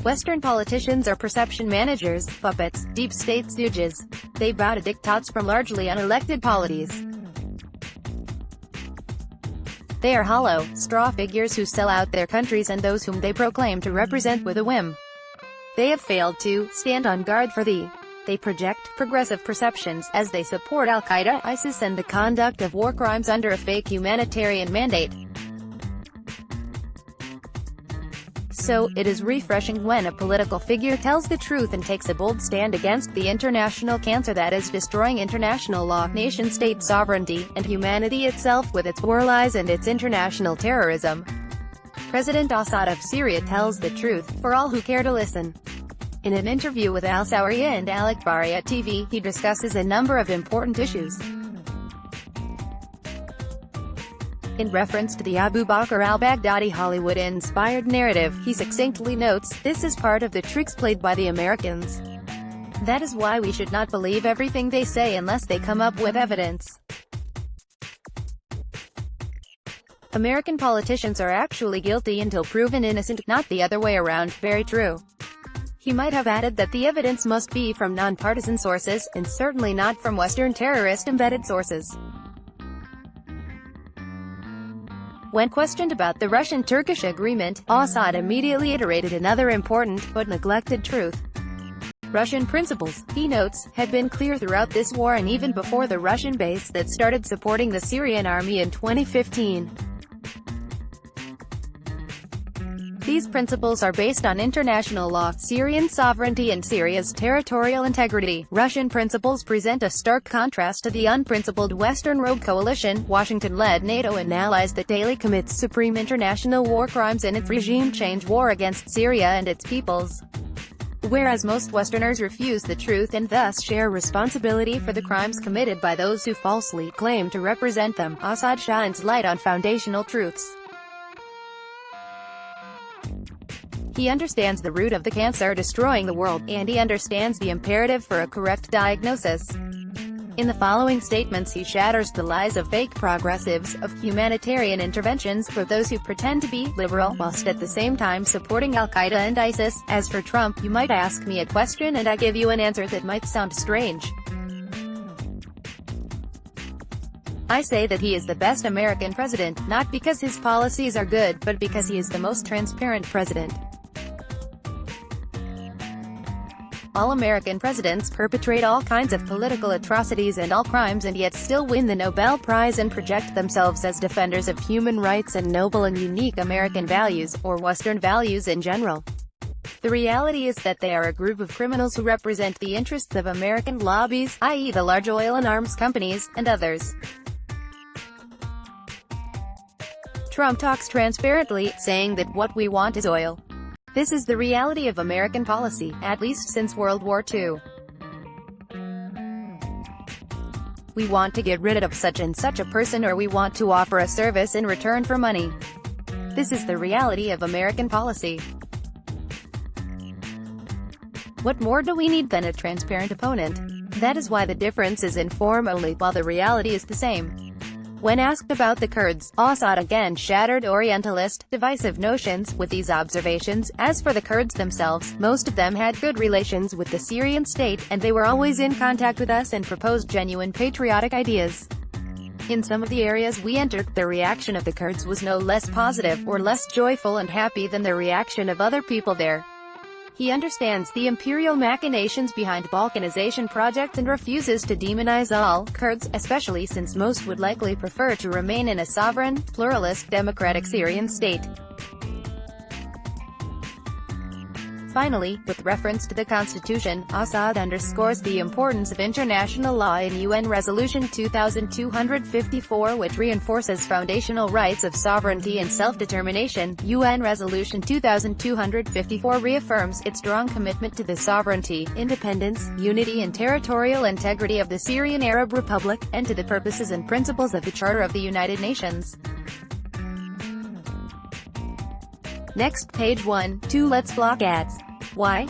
Western politicians are perception managers, puppets, deep state stooges. They bow to diktats from largely unelected polities. They are hollow, straw figures who sell out their countries and those whom they proclaim to represent with a whim. They have failed to stand on guard for They project progressive perceptions, as they support Al-Qaeda, ISIS and the conduct of war crimes under a fake humanitarian mandate. So, it is refreshing when a political figure tells the truth and takes a bold stand against the international cancer that is destroying international law, nation-state sovereignty, and humanity itself with its war lies and its international terrorism. President Assad of Syria tells the truth, for all who care to listen. In an interview with Al Sawiria and Al Akhbariya TV, he discusses a number of important issues. In reference to the Abu Bakr al-Baghdadi Hollywood-inspired narrative, he succinctly notes, "This is part of the tricks played by the Americans. That is why we should not believe everything they say unless they come up with evidence." American politicians are actually guilty until proven innocent, not the other way around. Very true. He might have added that the evidence must be from non-partisan sources, and certainly not from Western terrorist-embedded sources. When questioned about the Russian-Turkish agreement, Assad immediately iterated another important, but neglected truth. Russian principles, he notes, had been clear throughout this war and even before the Russian base that started supporting the Syrian army in 2015. These principles are based on international law, Syrian sovereignty and Syria's territorial integrity. Russian principles present a stark contrast to the unprincipled Western rogue coalition, Washington-led NATO and allies that daily commits supreme international war crimes in its regime change war against Syria and its peoples. Whereas most Westerners refuse the truth and thus share responsibility for the crimes committed by those who falsely claim to represent them, Assad shines light on foundational truths. He understands the root of the cancer destroying the world, and he understands the imperative for a correct diagnosis. In the following statements he shatters the lies of fake progressives, of humanitarian interventions for those who pretend to be liberal, whilst at the same time supporting Al-Qaeda and ISIS. As for Trump, you might ask me a question and I give you an answer that might sound strange. I say that he is the best American president, not because his policies are good, but because he is the most transparent president. All American presidents perpetrate all kinds of political atrocities and all crimes and yet still win the Nobel Prize and project themselves as defenders of human rights and noble and unique American values, or Western values in general. The reality is that they are a group of criminals who represent the interests of American lobbies, i.e. the large oil and arms companies, and others. Trump talks transparently, saying that what we want is oil. This is the reality of American policy, at least since World War II. We want to get rid of such and such a person, or we want to offer a service in return for money. This is the reality of American policy. What more do we need than a transparent opponent? That is why the difference is in form only, while the reality is the same. When asked about the Kurds, Assad again shattered Orientalist, divisive notions with these observations. As for the Kurds themselves, most of them had good relations with the Syrian state, and they were always in contact with us and proposed genuine patriotic ideas. In some of the areas we entered, the reaction of the Kurds was no less positive, or less joyful and happy than the reaction of other people there. He understands the imperial machinations behind Balkanization projects and refuses to demonize all Kurds, especially since most would likely prefer to remain in a sovereign, pluralist, democratic Syrian state. Finally, with reference to the Constitution, Assad underscores the importance of international law in UN Resolution 2254, which reinforces foundational rights of sovereignty and self-determination. UN Resolution 2254 reaffirms its strong commitment to the sovereignty, independence, unity and territorial integrity of the Syrian Arab Republic, and to the purposes and principles of the Charter of the United Nations. Next, page 1, 2. Let's block ads. Why?